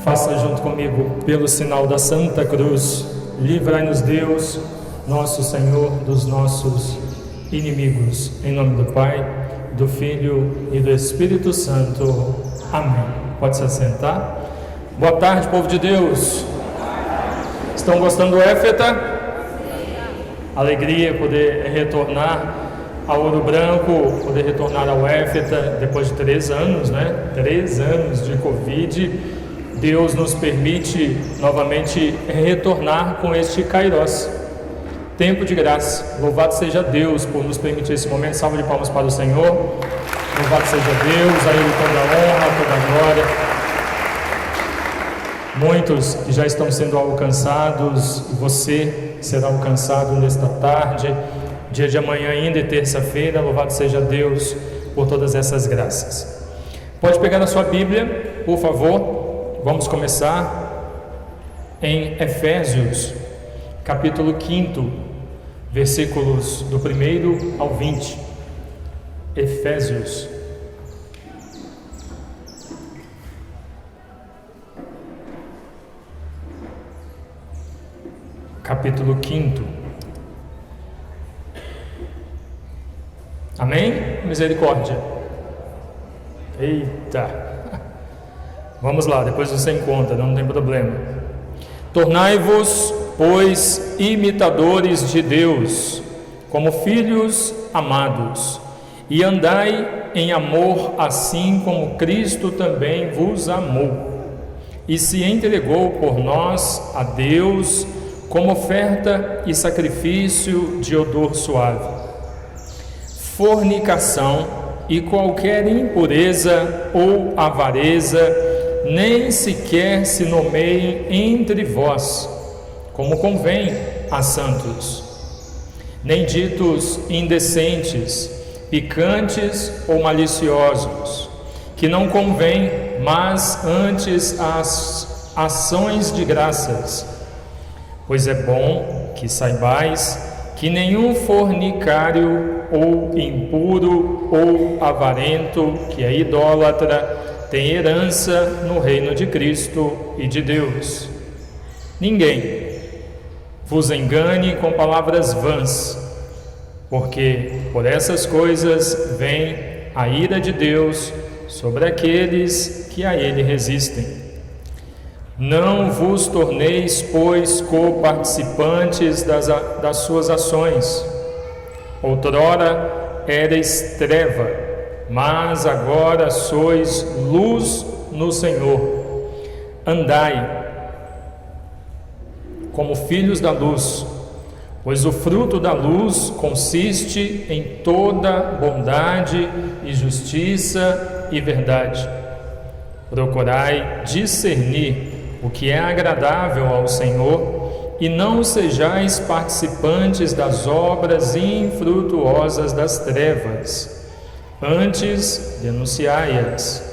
Faça junto comigo, pelo sinal da Santa Cruz, livrai-nos Deus, nosso Senhor, dos nossos inimigos. Em nome do Pai, do Filho e do Espírito Santo. Amém. Pode se assentar. Boa tarde, povo de Deus. Estão gostando do Éfeta? Alegria poder retornar ao Ouro Branco, poder retornar ao Éfeta depois de 3 anos, né? 3 anos de Covid. Deus nos permite novamente retornar com este Kairos, tempo de graça. Louvado seja Deus por nos permitir esse momento. Salve de palmas para o Senhor. Louvado seja Deus, a Ele toda a honra, toda a glória. Muitos que já estão sendo alcançados, você será alcançado nesta tarde, dia de amanhã ainda e terça-feira. Louvado seja Deus por todas essas graças. Pode pegar na sua Bíblia, por favor. Vamos começar em Efésios, capítulo 5, versículos do 1 ao 20. Efésios. Capítulo 5. Amém? Misericórdia. Eita! Vamos lá, depois você encontra, não tem problema. Tornai-vos, pois, imitadores de Deus, como filhos amados, e andai em amor, assim como Cristo também vos amou, e se entregou por nós a Deus, como oferta e sacrifício de odor suave. Fornicação e qualquer impureza ou avareza nem sequer se nomeiem entre vós, como convém a santos, nem ditos indecentes, picantes ou maliciosos, que não convém, mas antes as ações de graças. Pois é bom que saibais que nenhum fornicário ou impuro ou avarento, que é idólatra, tem herança no reino de Cristo e de Deus. Ninguém vos engane com palavras vãs, porque por essas coisas vem a ira de Deus sobre aqueles que a Ele resistem. Não vos torneis, pois, coparticipantes das suas ações. Outrora erais treva, mas agora sois luz no Senhor. Andai como filhos da luz, pois o fruto da luz consiste em toda bondade e justiça e verdade. Procurai discernir o que é agradável ao Senhor, e não sejais participantes das obras infrutuosas das trevas. Antes, denunciai-as,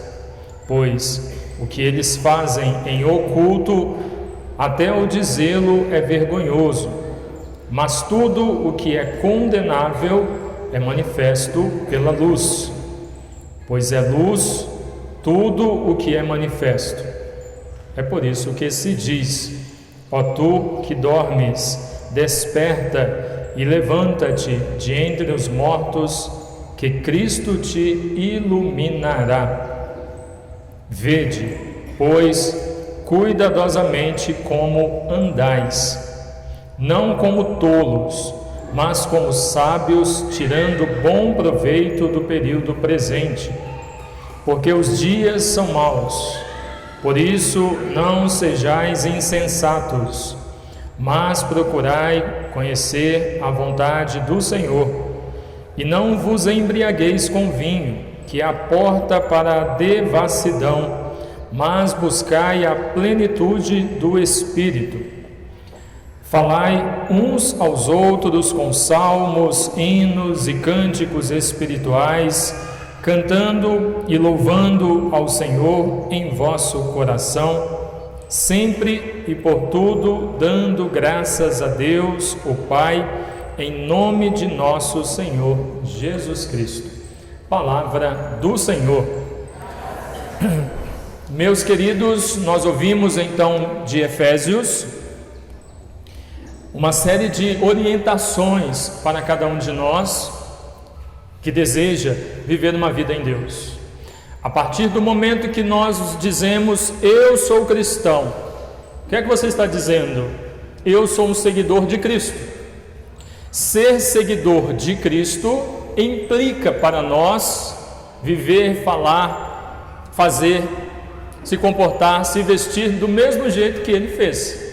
pois o que eles fazem em oculto, até o dizê-lo é vergonhoso, mas tudo o que é condenável é manifesto pela luz, pois é luz tudo o que é manifesto. É por isso que se diz: ó tu que dormes, desperta e levanta-te de entre os mortos, que Cristo te iluminará. Vede, pois, cuidadosamente como andais, não como tolos, mas como sábios, tirando bom proveito do período presente, porque os dias são maus. Por isso não sejais insensatos, mas procurai conhecer a vontade do Senhor. E não vos embriagueis com vinho, que é a porta para a devassidão, mas buscai a plenitude do Espírito. Falai uns aos outros com salmos, hinos e cânticos espirituais, cantando e louvando ao Senhor em vosso coração, sempre e por tudo dando graças a Deus, o Pai, em nome de nosso Senhor Jesus Cristo. Palavra do Senhor. Meus queridos, nós ouvimos então de Efésios uma série de orientações para cada um de nós que deseja viver uma vida em Deus. A partir do momento que nós dizemos, eu sou cristão, o que é que você está dizendo? Eu sou um seguidor de Cristo. Ser seguidor de Cristo implica para nós viver, falar, fazer, se comportar, se vestir do mesmo jeito que Ele fez.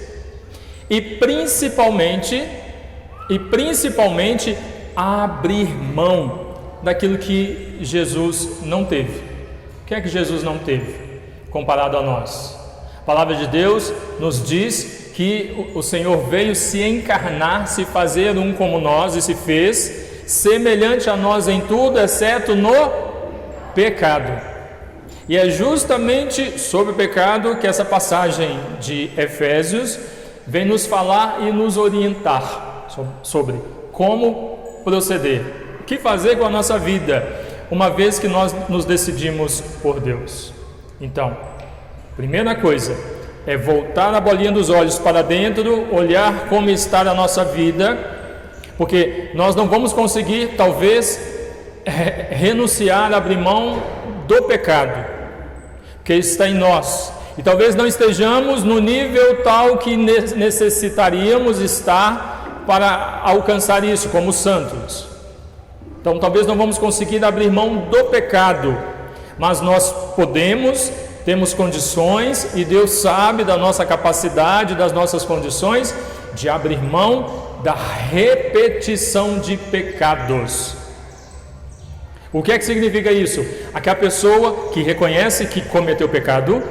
E principalmente abrir mão daquilo que Jesus não teve. O que é que Jesus não teve comparado a nós? A palavra de Deus nos diz que o Senhor veio se encarnar, se fazer um como nós, e se fez semelhante a nós em tudo, exceto no pecado. E é justamente sobre o pecado que essa passagem de Efésios vem nos falar e nos orientar sobre como proceder, o que fazer com a nossa vida, uma vez que nós nos decidimos por Deus. Então, primeira coisa é voltar a bolinha dos olhos para dentro, olhar como está a nossa vida, porque nós não vamos conseguir, talvez, renunciar, abrir mão do pecado que está em nós, e talvez não estejamos no nível tal que necessitaríamos estar para alcançar isso, como santos. Então talvez não vamos conseguir abrir mão do pecado, mas nós podemos, temos condições, e Deus sabe da nossa capacidade, das nossas condições, de abrir mão da repetição de pecados. O que é que significa isso? Aquela pessoa que reconhece que cometeu pecado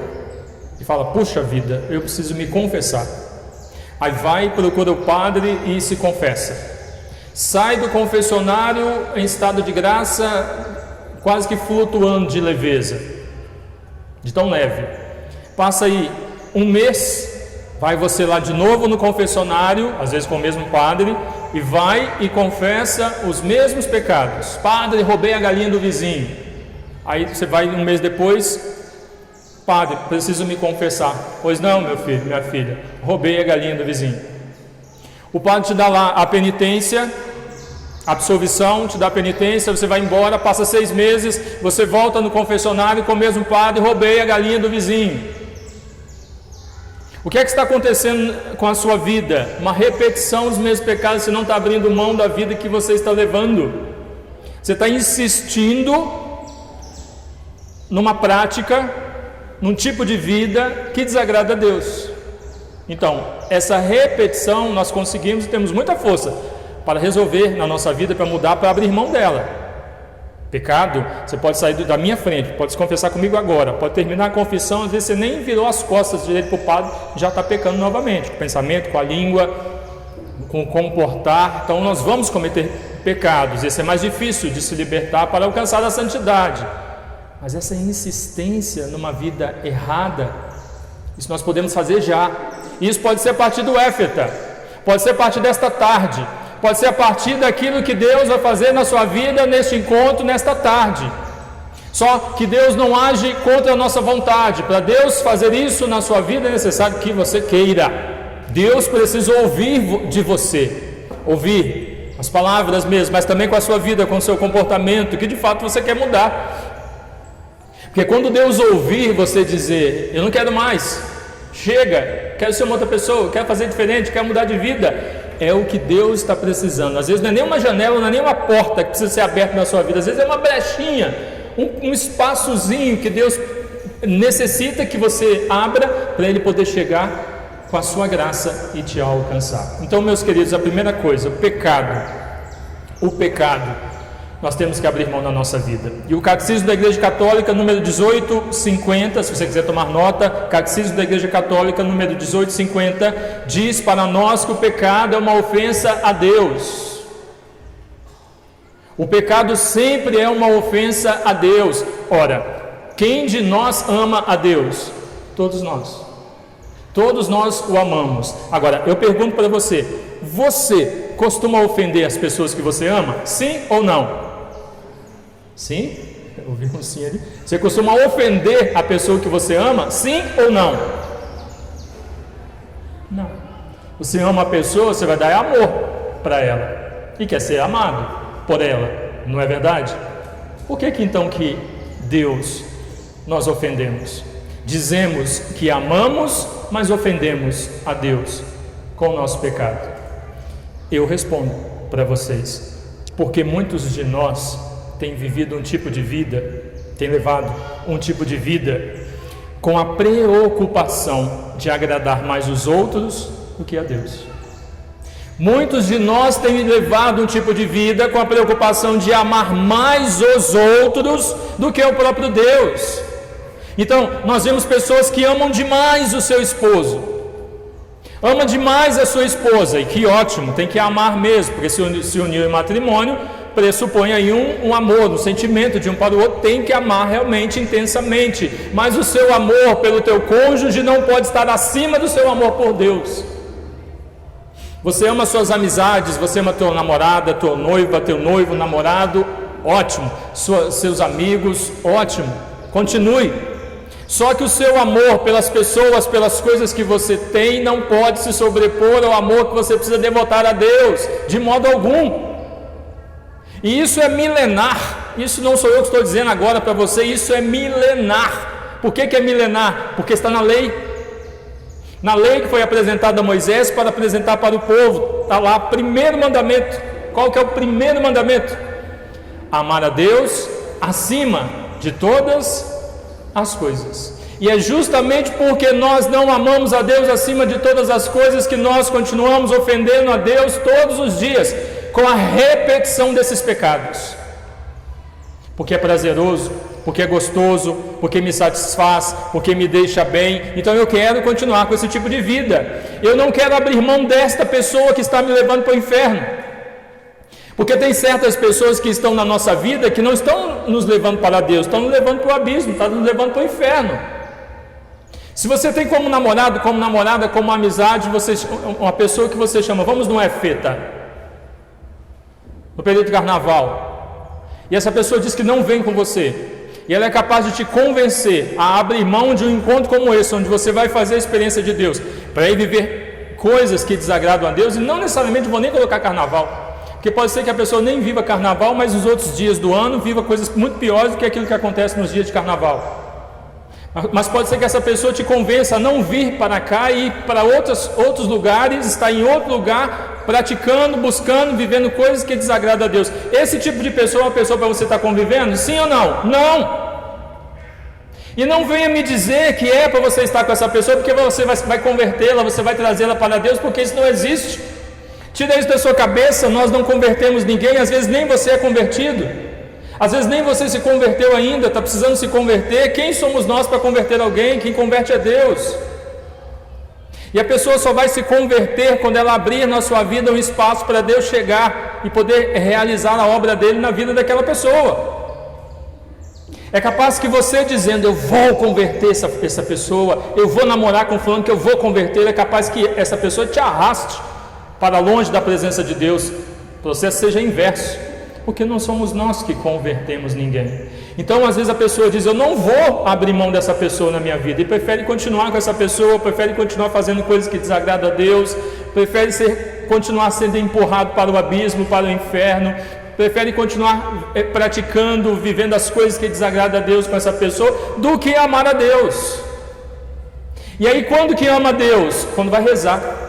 e fala, puxa vida, eu preciso me confessar. Aí vai, procura o padre e se confessa. Sai do confessionário em estado de graça, quase que flutuando de leveza, de tão leve. Passa aí um mês, vai você lá de novo no confessionário, às vezes com o mesmo padre, e vai e confessa os mesmos pecados. Padre, roubei a galinha do vizinho. Aí você vai um mês depois, padre, preciso me confessar. Pois não, meu filho, minha filha, roubei a galinha do vizinho. O padre te dá lá a penitência, a absolvição, te dá a penitência, você vai embora, passa 6 meses, você volta no confessionário com o mesmo padre, roubei a galinha do vizinho. O que é que está acontecendo com a sua vida? Uma repetição dos mesmos pecados. Você não está abrindo mão da vida que você está levando. Você está insistindo numa prática, num tipo de vida que desagrada a Deus. Então, essa repetição nós conseguimos e temos muita força para resolver na nossa vida, para mudar, para abrir mão dela. Pecado, você pode sair da minha frente, pode se confessar comigo agora, pode terminar a confissão, às vezes você nem virou as costas direito para o padre, já está pecando novamente, com o pensamento, com a língua, com o comportar. Então nós vamos cometer pecados, esse é mais difícil de se libertar para alcançar a santidade, mas essa insistência numa vida errada, isso nós podemos fazer já. Isso pode ser a partir do Éfeta, pode ser a partir desta tarde, pode ser a partir daquilo que Deus vai fazer na sua vida, neste encontro, nesta tarde. Só que Deus não age contra a nossa vontade. Para Deus fazer isso na sua vida é necessário que você queira. Deus precisa ouvir de você, ouvir as palavras mesmo, mas também com a sua vida, com o seu comportamento, que de fato você quer mudar. Porque quando Deus ouvir você dizer, eu não quero mais, chega, quero ser uma outra pessoa, quero fazer diferente, quero mudar de vida, é o que Deus está precisando. Às vezes não é nem uma janela, não é nem uma porta que precisa ser aberta na sua vida, às vezes é uma brechinha, um espaçozinho que Deus necessita que você abra para Ele poder chegar com a sua graça e te alcançar. Então, meus queridos, a primeira coisa, o pecado nós temos que abrir mão na nossa vida. E o Catecismo da Igreja Católica, número 1850, se você quiser tomar nota, Catecismo da Igreja Católica, número 1850, diz para nós que o pecado é uma ofensa a Deus. O pecado sempre é uma ofensa a Deus. Ora, quem de nós ama a Deus? Todos nós. Todos nós o amamos. Agora, eu pergunto para você, você costuma ofender as pessoas que você ama? Sim ou não? Sim? Eu ouvi um sim ali. Você costuma ofender a pessoa que você ama? Sim ou não? Não. Você ama a pessoa, você vai dar amor para ela e quer ser amado por ela, não é verdade? Por que então que Deus nós ofendemos? Dizemos que amamos, mas ofendemos a Deus com o nosso pecado. Eu respondo para vocês, porque muitos de nós têm vivido um tipo de vida, têm levado um tipo de vida com a preocupação de agradar mais os outros do que a Deus. Muitos de nós têm levado um tipo de vida com a preocupação de amar mais os outros do que o próprio Deus. Então, nós vemos pessoas que amam demais o seu esposo, ama demais a sua esposa, e que ótimo, tem que amar mesmo, porque se unir em matrimônio pressupõe aí um amor, um sentimento de um para o outro, tem que amar realmente intensamente, mas o seu amor pelo teu cônjuge não pode estar acima do seu amor por Deus. Você ama suas amizades, você ama tua namorada, tua noiva, teu noivo, namorado, ótimo, seus amigos, ótimo, continue. Só que o seu amor pelas pessoas, pelas coisas que você tem, não pode se sobrepor ao amor que você precisa devotar a Deus, de modo algum. E isso é milenar, isso não sou eu que estou dizendo agora para você, isso é milenar. Por que é milenar? Porque está na lei. Na lei que foi apresentada a Moisés para apresentar para o povo, está lá, primeiro mandamento. Qual que é o primeiro mandamento? Amar a Deus acima de todas as coisas. E é justamente porque nós não amamos a Deus acima de todas as coisas que nós continuamos ofendendo a Deus todos os dias, com a repetição desses pecados. Porque é prazeroso, porque é gostoso, porque me satisfaz, porque me deixa bem, então eu quero continuar com esse tipo de vida. Eu não quero abrir mão desta pessoa que está me levando para o inferno. Porque tem certas pessoas que estão na nossa vida que não estão nos levando para Deus, estão nos levando para o abismo, estão nos levando para o inferno. Se você tem como namorado, como namorada, como amizade, uma pessoa que você chama, vamos no EFETA, no período de carnaval, e essa pessoa diz que não vem com você, e ela é capaz de te convencer a abrir mão de um encontro como esse, onde você vai fazer a experiência de Deus, para ir viver coisas que desagradam a Deus, e não necessariamente vou nem colocar carnaval, porque pode ser que a pessoa nem viva carnaval, mas nos outros dias do ano viva coisas muito piores do que aquilo que acontece nos dias de carnaval. Mas pode ser que essa pessoa te convença a não vir para cá e ir para outros lugares, estar em outro lugar, praticando, buscando, vivendo coisas que desagradam a Deus. Esse tipo de pessoa é uma pessoa para você estar convivendo? Sim ou não? Não! E não venha me dizer que é para você estar com essa pessoa, porque você vai convertê-la, você vai trazê-la para Deus, porque isso não existe. Tira isso da sua cabeça, nós não convertemos ninguém, às vezes nem você é convertido, às vezes nem você se converteu ainda, está precisando se converter. Quem somos nós para converter alguém? Quem converte é Deus. E a pessoa só vai se converter quando ela abrir na sua vida um espaço para Deus chegar e poder realizar a obra dele na vida daquela pessoa. É capaz que você dizendo, eu vou converter essa pessoa, eu vou namorar com fulano que eu vou converter, é capaz que essa pessoa te arraste para longe da presença de Deus. O processo seja inverso, porque não somos nós que convertemos ninguém. Então às vezes a pessoa diz, eu não vou abrir mão dessa pessoa na minha vida, e prefere continuar com essa pessoa, prefere continuar fazendo coisas que desagradam a Deus, prefere continuar sendo empurrado para o abismo, para o inferno, prefere continuar praticando, vivendo as coisas que desagradam a Deus com essa pessoa, do que amar a Deus. E aí quando que ama a Deus? Quando vai rezar.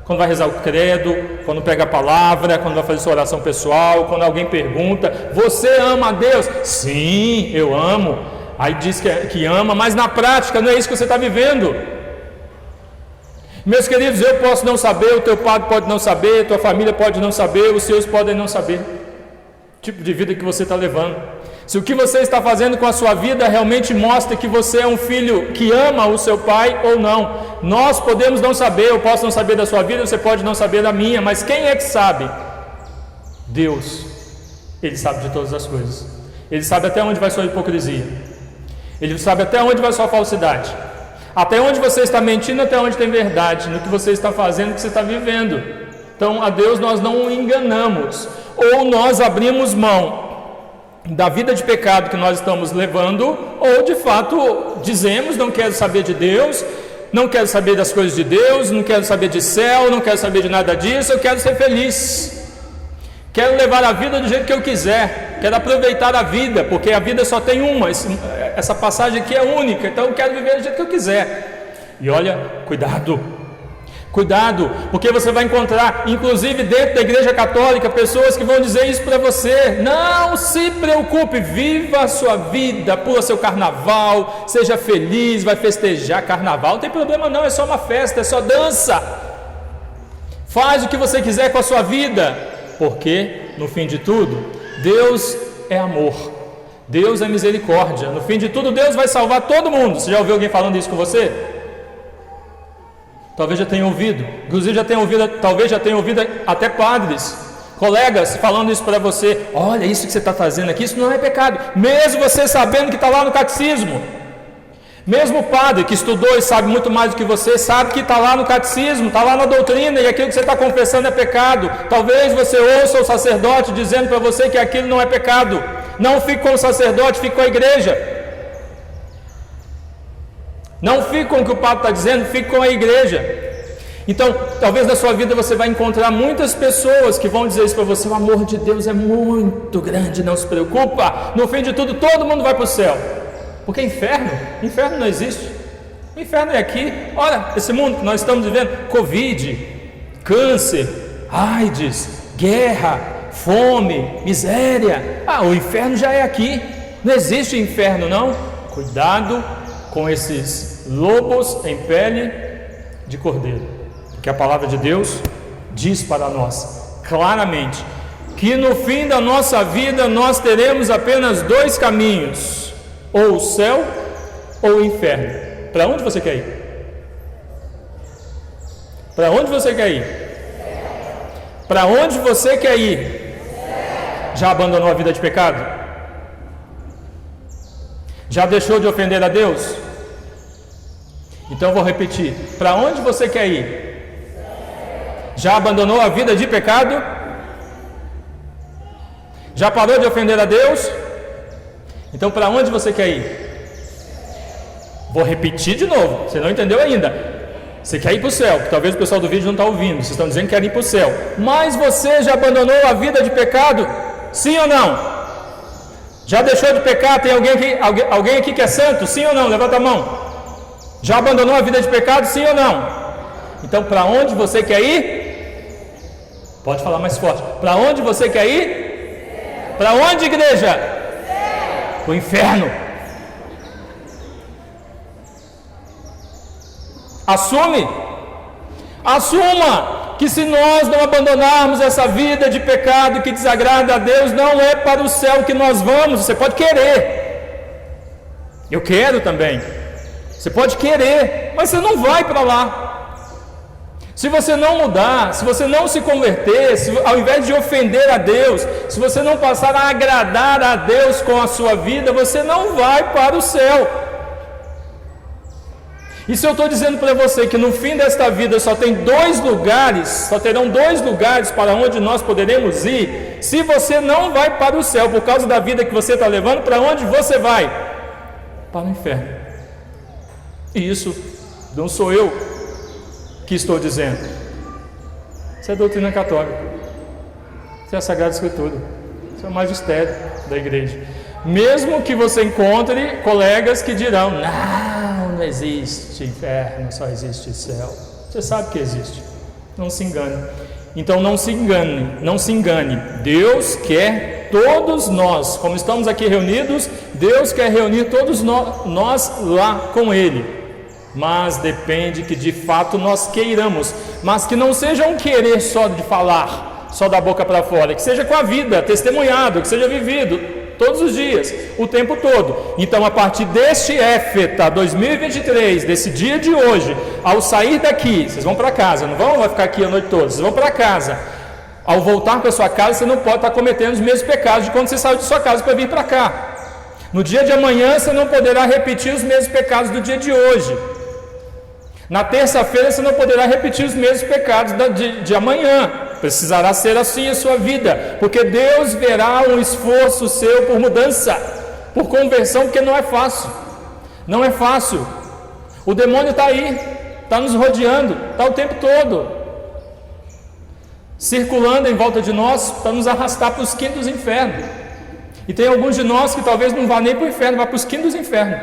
Quando vai rezar o credo, quando pega a palavra, quando vai fazer sua oração pessoal, quando alguém pergunta, você ama a Deus? Sim, eu amo. Aí diz que ama, mas na prática não é isso que você está vivendo. Meus queridos, eu posso não saber, o teu padre pode não saber, a tua família pode não saber, os seus podem não saber o tipo de vida que você está levando. Se o que você está fazendo com a sua vida realmente mostra que você é um filho que ama o seu pai ou não. Nós podemos não saber, eu posso não saber da sua vida, você pode não saber da minha, mas quem é que sabe? Deus. Ele sabe de todas as coisas. Ele sabe até onde vai sua hipocrisia. Ele sabe até onde vai sua falsidade. Até onde você está mentindo, até onde tem verdade, no que você está fazendo, no que você está vivendo. Então a Deus nós não o enganamos, ou nós abrimos mão da vida de pecado que nós estamos levando, ou de fato dizemos: não quero saber de Deus, não quero saber das coisas de Deus, não quero saber de céu, não quero saber de nada disso, eu quero ser feliz, quero levar a vida do jeito que eu quiser, quero aproveitar a vida, porque a vida só tem uma, essa passagem aqui é única, então eu quero viver do jeito que eu quiser. E olha, cuidado, porque você vai encontrar, inclusive dentro da igreja católica, pessoas que vão dizer isso para você: não se preocupe, viva a sua vida, pula seu carnaval, seja feliz, vai festejar. Carnaval não tem problema não, é só uma festa, é só dança, faz o que você quiser com a sua vida, porque no fim de tudo, Deus é amor, Deus é misericórdia, no fim de tudo Deus vai salvar todo mundo. Você já ouviu alguém falando isso com você? Talvez já tenha ouvido, inclusive talvez já tenha ouvido até padres, colegas falando isso para você: olha, isso que você está fazendo aqui, isso não é pecado, mesmo você sabendo que está lá no catecismo. Mesmo o padre que estudou e sabe muito mais do que você, sabe que está lá no catecismo, está lá na doutrina, e aquilo que você está confessando é pecado. Talvez você ouça o sacerdote dizendo para você que aquilo não é pecado. Não fique com o sacerdote, fique com a igreja. Não fique com o que o Papa está dizendo, fique com a igreja. Então, talvez na sua vida você vai encontrar muitas pessoas que vão dizer isso para você: o amor de Deus é muito grande, não se preocupa, no fim de tudo todo mundo vai para o céu. Porque inferno não existe. O inferno é aqui. Olha, esse mundo que nós estamos vivendo: Covid, câncer, AIDS, guerra, fome, miséria. O inferno já é aqui. Não existe inferno não. Cuidado com esses lobos em pele de cordeiro, porque a palavra de Deus diz para nós claramente que no fim da nossa vida nós teremos apenas dois caminhos: ou o céu ou o inferno. Para onde você quer ir? Para onde você quer ir? Para onde você quer ir? Já abandonou a vida de pecado? Já deixou de ofender a Deus? Então eu vou repetir: para onde você quer ir? Já abandonou a vida de pecado? Já parou de ofender a Deus? Então para onde você quer ir? Vou repetir de novo, você não entendeu ainda. Você quer ir para o céu, porque talvez o pessoal do vídeo não está ouvindo. Vocês estão dizendo que querem ir para o céu, mas você já abandonou a vida de pecado? Sim ou não? Já deixou de pecar? Tem alguém aqui que é santo? Sim ou não? Levanta a mão. Já abandonou a vida de pecado? Sim ou não? Então para onde você quer ir? Pode falar mais forte. Para onde você quer ir? Para onde, igreja? O inferno. Assuma que se nós não abandonarmos essa vida de pecado que desagrada a Deus, não é para o céu que nós vamos. Você pode querer, eu quero também. Você pode querer, mas você não vai para lá. Se você não mudar, se você não se converter, ao invés de ofender a Deus, se você não passar a agradar a Deus com a sua vida, você não vai para o céu. E se eu estou dizendo para você que no fim desta vida só terão dois lugares para onde nós poderemos ir, se você não vai para o céu por causa da vida que você está levando, para onde você vai? Para o inferno. E isso não sou eu que estou dizendo. Isso é doutrina católica. Isso é a Sagrada Escritura. Isso é o magistério da igreja. Mesmo que você encontre colegas que dirão: não existe inferno, só existe céu. Você sabe que existe. Não se engane. Então não se engane. Deus quer todos nós, como estamos aqui reunidos, Deus quer reunir todos nós lá com Ele. Mas depende que de fato nós queiramos, mas que não seja um querer só de falar, só da boca para fora, que seja com a vida, testemunhado, que seja vivido todos os dias, o tempo todo. Então a partir deste Éfeta 2023, desse dia de hoje, ao sair daqui, vocês vão para casa, não vão ficar aqui a noite toda, vocês vão para casa. Ao voltar para sua casa, você não pode estar cometendo os mesmos pecados de quando você saiu de sua casa para vir para cá. No dia de amanhã você não poderá repetir os mesmos pecados do dia de hoje. Na terça-feira você não poderá repetir os mesmos pecados de amanhã. Precisará ser assim a sua vida, porque Deus verá um esforço seu por mudança, por conversão, porque não é fácil. Não é fácil. O demônio está aí, está nos rodeando, está o tempo todo circulando em volta de nós para nos arrastar para os quintos dos infernos. E tem alguns de nós que talvez não vá nem para o inferno, vá para os quintos dos infernos,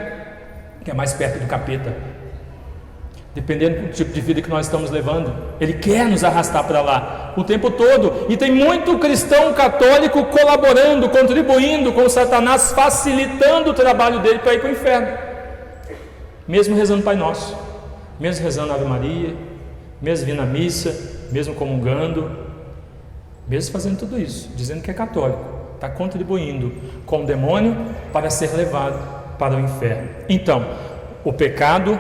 que é mais perto do capeta. Dependendo do tipo de vida que nós estamos levando, ele quer nos arrastar para lá o tempo todo. E tem muito cristão católico colaborando, contribuindo com Satanás, facilitando o trabalho dele para ir para o inferno, mesmo rezando Pai Nosso, mesmo rezando Ave Maria, mesmo vindo à missa, mesmo comungando, mesmo fazendo tudo isso, dizendo que é católico, está contribuindo com o demônio para ser levado para o inferno. Então, o pecado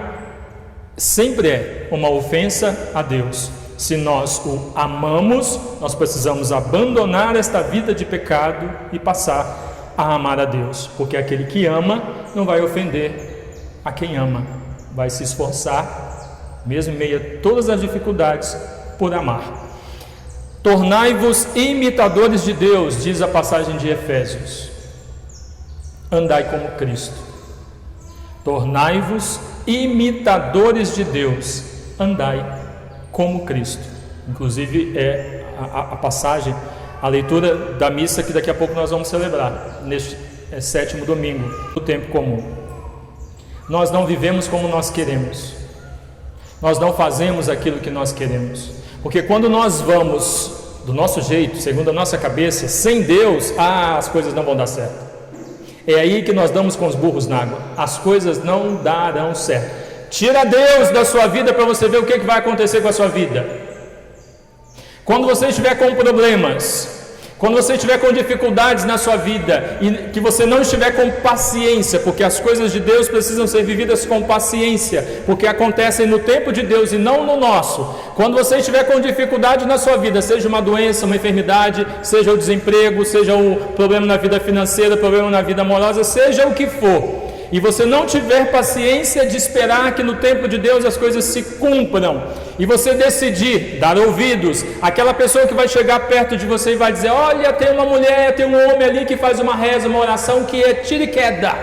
sempre é uma ofensa a Deus. Se nós o amamos, nós precisamos abandonar esta vida de pecado e passar a amar a Deus, porque aquele que ama não vai ofender a quem ama, vai se esforçar, mesmo em meio a todas as dificuldades, por amar. Tornai-vos imitadores de Deus, diz a passagem de Efésios. Andai como Cristo. Tornai-vos imitadores de Deus, andai como Cristo. Inclusive é a passagem, a leitura da missa que daqui a pouco nós vamos celebrar neste sétimo domingo do tempo comum. Nós não vivemos como nós queremos, nós não fazemos aquilo que nós queremos, porque quando nós vamos do nosso jeito, segundo a nossa cabeça, sem Deus, as coisas não vão dar certo. É aí que nós damos com os burros na água. As coisas não darão certo. Tira Deus da sua vida para você ver o que vai acontecer com a sua vida. Quando você estiver com problemas, quando você estiver com dificuldades na sua vida, e que você não estiver com paciência, porque as coisas de Deus precisam ser vividas com paciência, porque acontecem no tempo de Deus e não no nosso. Quando você estiver com dificuldade na sua vida, seja uma doença, uma enfermidade, seja o desemprego, seja o problema na vida financeira, problema na vida amorosa, seja o que for, e você não tiver paciência de esperar que no tempo de Deus as coisas se cumpram, e você decidir dar ouvidos àquela pessoa que vai chegar perto de você e vai dizer: olha, tem uma mulher, tem um homem ali que faz uma reza, uma oração que é tira e queda,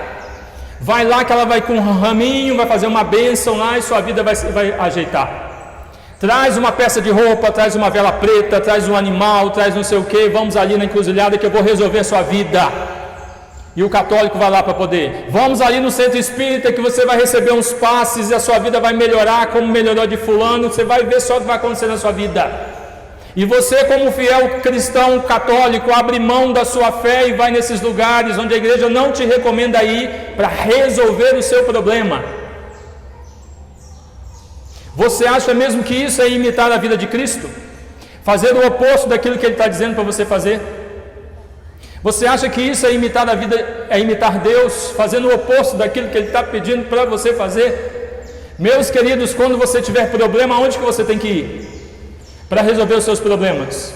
vai lá que ela vai com um raminho, vai fazer uma bênção lá e sua vida vai ajeitar. Traz uma peça de roupa, traz uma vela preta, traz um animal, traz não sei o que, vamos ali na encruzilhada que eu vou resolver a sua vida. E o católico vai lá para poder, vamos ali no centro espírita que você vai receber uns passes e a sua vida vai melhorar como melhorou de fulano, você vai ver só o que vai acontecer na sua vida. E você, como fiel cristão católico, abre mão da sua fé e vai nesses lugares onde a igreja não te recomenda ir para resolver o seu problema. Você acha mesmo que isso é imitar a vida de Cristo? Fazer o oposto daquilo que Ele está dizendo para você fazer? Você acha que isso é imitar a vida, é imitar Deus, fazendo o oposto daquilo que Ele está pedindo para você fazer? Meus queridos, quando você tiver problema, aonde que você tem que ir para resolver os seus problemas?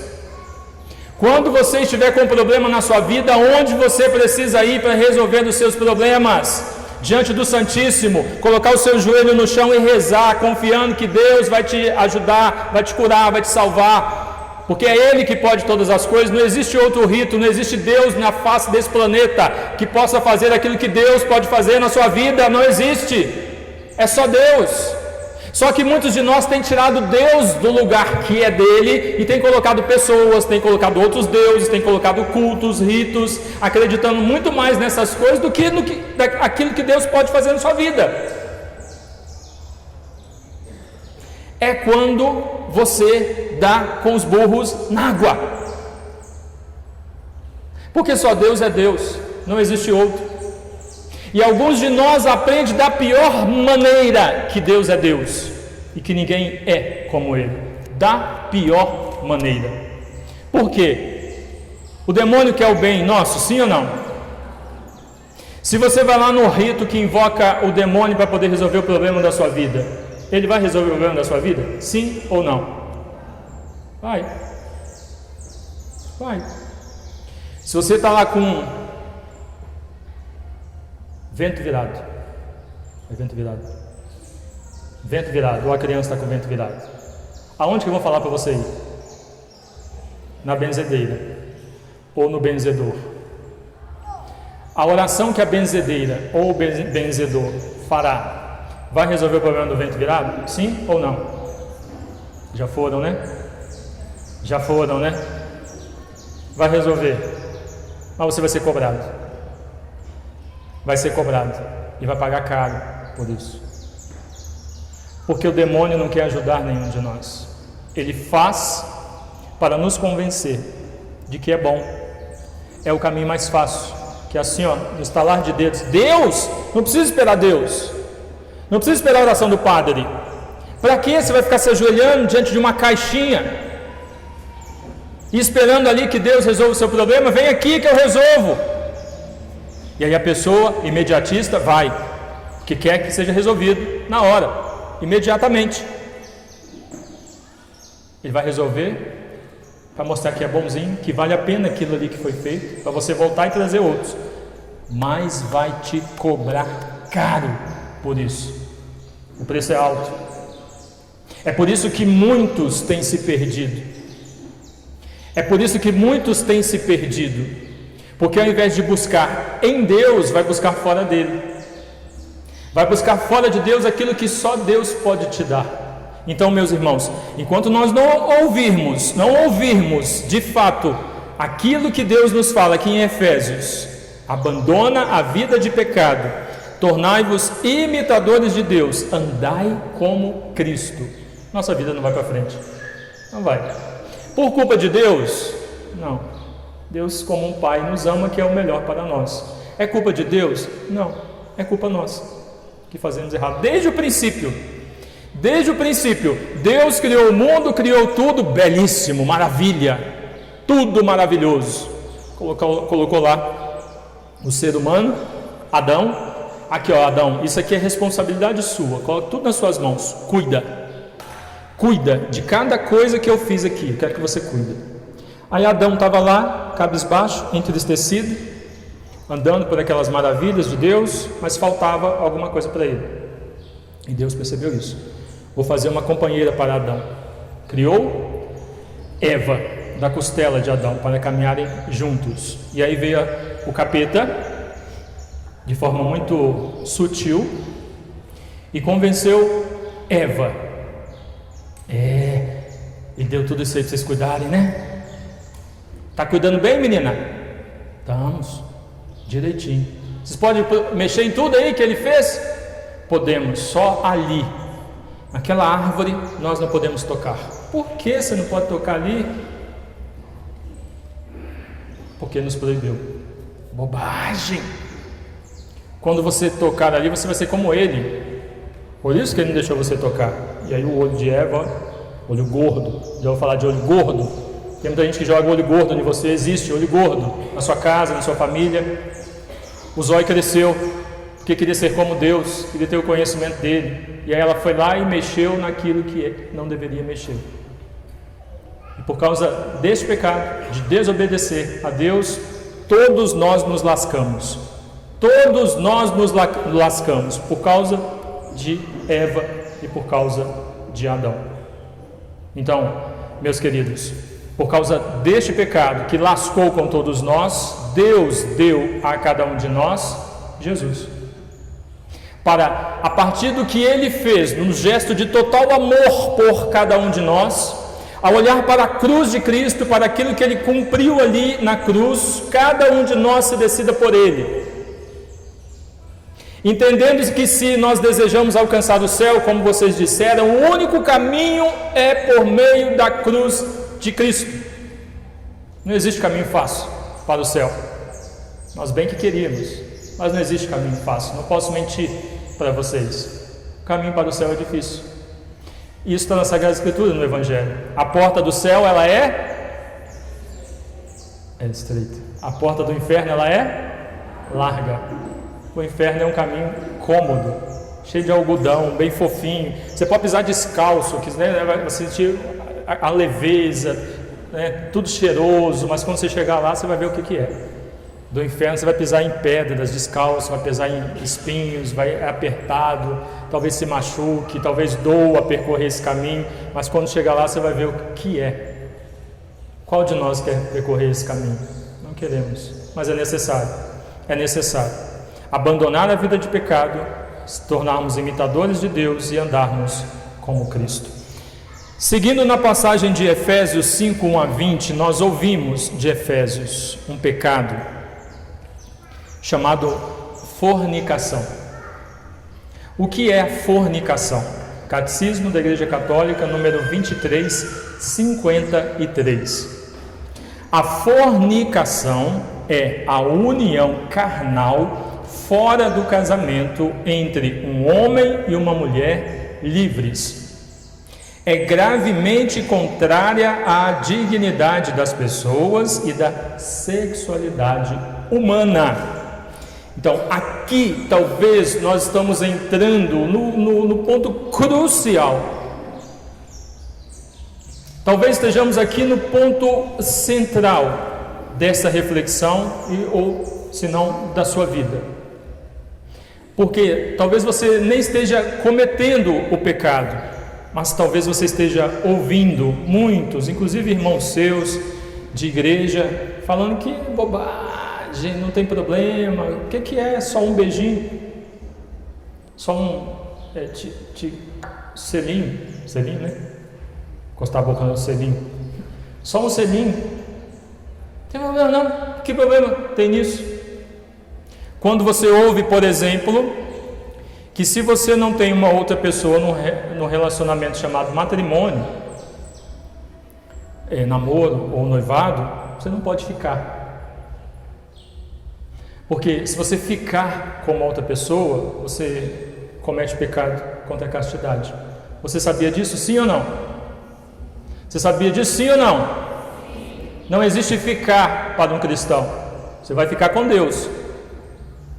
Quando você estiver com problema na sua vida, onde você precisa ir para resolver os seus problemas? Diante do Santíssimo, colocar o seu joelho no chão e rezar, confiando que Deus vai te ajudar, vai te curar, vai te salvar, porque é Ele que pode todas as coisas. Não existe outro rito, não existe Deus na face desse planeta que possa fazer aquilo que Deus pode fazer na sua vida, não existe, é só Deus. Só que muitos de nós têm tirado Deus do lugar que é dele e têm colocado pessoas, têm colocado outros deuses, têm colocado cultos, ritos, acreditando muito mais nessas coisas do que aquilo que Deus pode fazer na sua vida. É quando você dá com os burros na água, porque só Deus é Deus, não existe outro. E alguns de nós aprendem da pior maneira que Deus é Deus e que ninguém é como Ele, da pior maneira. Por quê? O demônio quer o bem nosso, sim ou não? Se você vai lá no rito que invoca o demônio para poder resolver o problema da sua vida, ele vai resolver o problema da sua vida? Sim ou não? Vai. Se você está lá com vento virado, ou a criança está com vento virado, aonde que eu vou falar para você ir? na benzedeira ou no benzedor. A oração que a benzedeira ou o benzedor fará vai resolver o problema do vento virado? Sim ou não? Já foram, né? Já foram, né? Vai resolver, mas você vai ser cobrado. Vai ser cobrado e vai pagar caro por isso. Porque o demônio não quer ajudar nenhum de nós. Ele faz para nos convencer de que é bom. É o caminho mais fácil, que é assim, ó, no estalar de dedos. Deus, não precisa esperar Deus. Não precisa esperar a oração do padre. Para que você vai ficar se ajoelhando diante de uma caixinha e esperando ali que Deus resolva o seu problema? Vem aqui que eu resolvo. E aí a pessoa imediatista vai, que quer que seja resolvido na hora, imediatamente. Ele vai resolver para mostrar que é bonzinho, que vale a pena aquilo ali que foi feito, para você voltar e trazer outros. Mas vai te cobrar caro por isso. O preço é alto. É por isso que muitos têm se perdido. É por isso que muitos têm se perdido. Porque ao invés de buscar em Deus, vai buscar fora dele. Vai buscar fora de Deus aquilo que só Deus pode te dar. Então, meus irmãos, enquanto nós não ouvirmos de fato aquilo que Deus nos fala aqui em Efésios, abandona a vida de pecado, tornai-vos imitadores de Deus, andai como Cristo. Nossa vida não vai para frente, não vai. Por culpa de Deus? Não. Deus, como um pai, nos ama, que é o melhor para nós. É culpa de Deus? Não, é culpa nossa, que fazemos errado desde o princípio. Desde o princípio, Deus criou o mundo, criou tudo belíssimo, maravilha, tudo maravilhoso. Colocou lá o ser humano, Adão. Aqui, ó, Adão, isso aqui é responsabilidade sua. Coloca tudo nas suas mãos. Cuida de cada coisa que eu fiz aqui. Eu quero que você cuide. Aí Adão estava lá, cabisbaixo, entristecido, andando por aquelas maravilhas de Deus, mas faltava alguma coisa para ele. E Deus percebeu isso. Vou fazer uma companheira para Adão. Criou Eva da costela de Adão para caminharem juntos. E aí veio o capeta, de forma muito sutil, e convenceu Eva. E deu tudo isso aí para vocês cuidarem, né? Tá cuidando bem, menina? Estamos, direitinho. Vocês podem mexer em tudo aí que ele fez? Podemos, só ali. Aquela árvore nós não podemos tocar. Por que você não pode tocar ali? Porque nos proibiu. Bobagem! Quando você tocar ali, você vai ser como ele. Por isso que ele não deixou você tocar. E aí o olho de Eva, olho gordo. Já vou falar de olho gordo. Tem muita gente que joga olho gordo em você. Existe olho gordo na sua casa, na sua família. O zóio cresceu porque queria ser como Deus, queria ter o conhecimento dele. E aí ela foi lá e mexeu naquilo que não deveria mexer. E por causa desse pecado, de desobedecer a Deus, todos nós nos lascamos. Todos nós nos lascamos por causa de Eva e por causa de Adão. Então, meus queridos, por causa deste pecado que lascou com todos nós, Deus deu a cada um de nós Jesus. Para, a partir do que Ele fez, num gesto de total amor por cada um de nós, ao olhar para a cruz de Cristo, para aquilo que Ele cumpriu ali na cruz, cada um de nós se decida por Ele. Entendendo que se nós desejamos alcançar o céu, como vocês disseram, o único caminho é por meio da cruz de Cristo. Não existe caminho fácil para o céu. Nós bem que queríamos, mas não existe caminho fácil. Não posso mentir para vocês. O caminho para o céu é difícil. Isso está na Sagrada Escritura, no Evangelho. A porta do céu, ela é estreita. A porta do inferno, ela é larga. O inferno é um caminho cômodo, cheio de algodão, bem fofinho. Você pode pisar descalço, que, né, vai sentir a leveza, né, tudo cheiroso, mas quando você chegar lá, você vai ver o que é. Do inferno você vai pisar em pedras, descalço, vai pisar em espinhos, vai apertado, talvez se machuque, talvez doa percorrer esse caminho, mas quando chegar lá você vai ver o que é. Qual de nós quer percorrer esse caminho? Não queremos, mas é necessário. É necessário abandonar a vida de pecado, se tornarmos imitadores de Deus e andarmos como Cristo. Seguindo na passagem de Efésios 5, 1 a 20, nós ouvimos de Efésios um pecado chamado fornicação. O que é fornicação? Catecismo da Igreja Católica, número 2353. A fornicação é a união carnal fora do casamento entre um homem e uma mulher livres. É gravemente contrária à dignidade das pessoas e da sexualidade humana. Então, aqui talvez nós estamos entrando no ponto crucial. Talvez estejamos aqui no ponto central dessa reflexão, ou se não, da sua vida. Porque talvez você nem esteja cometendo o pecado, mas talvez você esteja ouvindo muitos, inclusive irmãos seus de igreja, falando que bobagem, não tem problema, o que é só um beijinho? Só um selinho, né? Encostar a boca no selinho. Só um selinho. Não tem problema não, que problema tem nisso? Quando você ouve, por exemplo, que se você não tem uma outra pessoa no relacionamento chamado matrimônio, namoro ou noivado, você não pode ficar. Porque se você ficar com uma outra pessoa, você comete pecado contra a castidade. Você sabia disso, sim ou não? Você sabia disso, sim ou não? Não existe ficar para um cristão. Você vai ficar com Deus.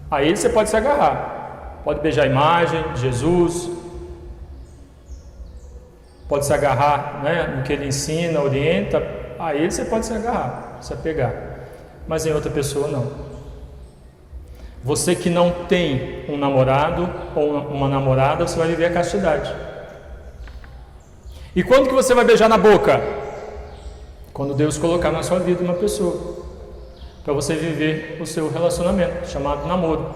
Aí você pode se agarrar. Pode beijar a imagem de Jesus. Pode se agarrar, no que ele ensina, orienta. Aí você pode se agarrar, se apegar. Mas em outra pessoa não. Você que não tem um namorado ou uma namorada, você vai viver a castidade. E quando que você vai beijar na boca? Quando Deus colocar na sua vida uma pessoa, para você viver o seu relacionamento, chamado namoro.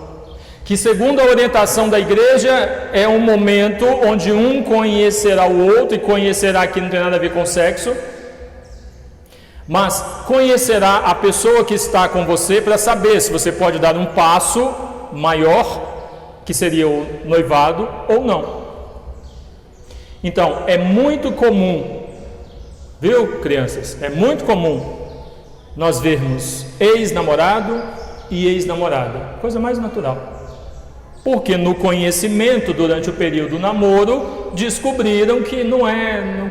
Que segundo a orientação da igreja, é um momento onde um conhecerá o outro, e conhecerá que não tem nada a ver com sexo, mas conhecerá a pessoa que está com você para saber se você pode dar um passo maior, que seria o noivado, ou não. Então, é muito comum, viu, crianças? É muito comum nós vermos ex-namorado e ex-namorada, coisa mais natural. Porque no conhecimento, durante o período do namoro, descobriram que não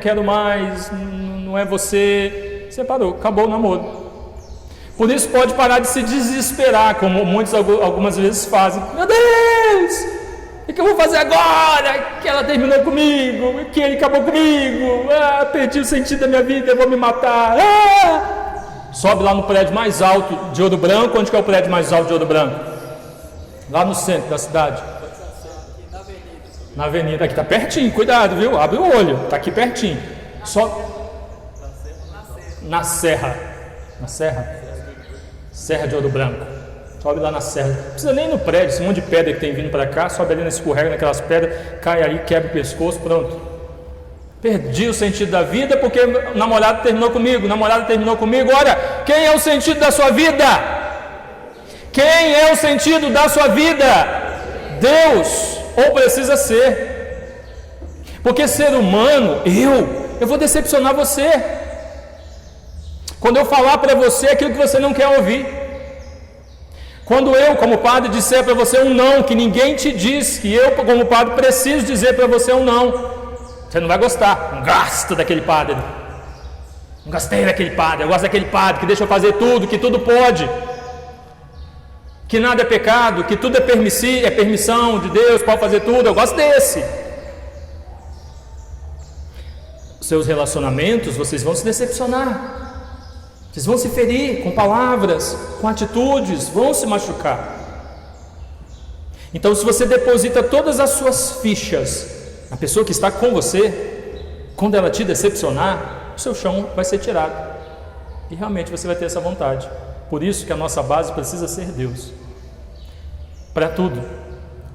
quero mais, não é você, separou, acabou o namoro. Por isso pode parar de se desesperar, como muitos algumas vezes fazem. Meu Deus! O que eu vou fazer agora? Que ela terminou comigo, que ele acabou comigo, perdi o sentido da minha vida, eu vou me matar. Sobe lá no prédio mais alto de Ouro Branco. Onde que é o prédio mais alto de Ouro Branco? Lá no centro da cidade. Na avenida, aqui está pertinho, cuidado, viu? Abre o olho, está aqui pertinho. Só na Serra. Serra de Ouro Branco. Sobe lá na serra, não precisa nem no prédio, esse monte de pedra que tem vindo para cá, sobe ali, escorrega naquelas pedras, cai aí, quebra o pescoço, pronto. Perdi o sentido da vida porque o namorado terminou comigo, namorada terminou comigo. Ora, quem é o sentido da sua vida? Quem é o sentido da sua vida? Deus, ou precisa ser. Porque ser humano, eu vou decepcionar você. Quando eu falar para você aquilo que você não quer ouvir. Quando eu, como padre, disser para você um não, que ninguém te diz, que eu, como padre, preciso dizer para você um não, você não vai gostar. Não gosto daquele padre. Não gostei daquele padre. Eu gosto daquele padre que deixa eu fazer tudo, que tudo pode, que nada é pecado, que tudo é permissão de Deus, pode fazer tudo. Eu gosto desse. Os seus relacionamentos, vocês vão se decepcionar. Vocês vão se ferir com palavras, com atitudes, vão se machucar. Então, se você deposita todas as suas fichas na pessoa que está com você, quando ela te decepcionar, o seu chão vai ser tirado. E realmente você vai ter essa vontade. Por isso que a nossa base precisa ser Deus. Para tudo.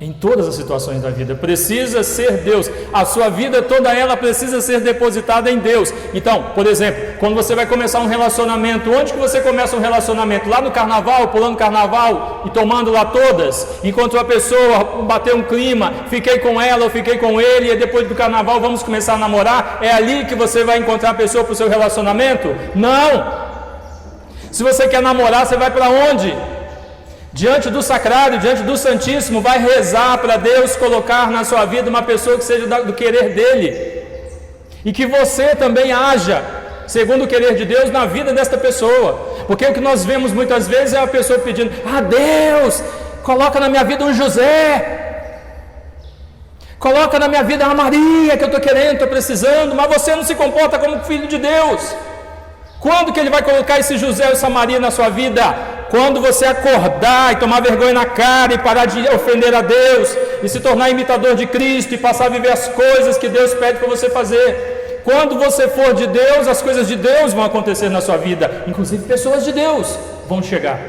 Em todas as situações da vida, precisa ser Deus. A sua vida toda ela precisa ser depositada em Deus. Então, por exemplo, quando você vai começar um relacionamento, onde que você começa um relacionamento? Lá no carnaval, pulando carnaval e tomando lá todas? Encontrou a pessoa, bateu um clima, fiquei com ela ou fiquei com ele, e depois do carnaval vamos começar a namorar? É ali que você vai encontrar a pessoa para o seu relacionamento? Não! Se você quer namorar, você vai para onde? Diante do sacrário, diante do Santíssimo, vai rezar para Deus colocar na sua vida uma pessoa que seja do querer dele, e que você também haja segundo o querer de Deus na vida desta pessoa, porque o que nós vemos muitas vezes é a pessoa pedindo: Deus, coloca na minha vida um José, coloca na minha vida uma Maria, que eu estou querendo, estou precisando, mas você não se comporta como filho de Deus. Quando que ele vai colocar esse José ou essa Maria na sua vida? Quando você acordar e tomar vergonha na cara e parar de ofender a Deus e se tornar imitador de Cristo e passar a viver as coisas que Deus pede para você fazer. Quando você for de Deus, as coisas de Deus vão acontecer na sua vida, inclusive pessoas de Deus vão chegar.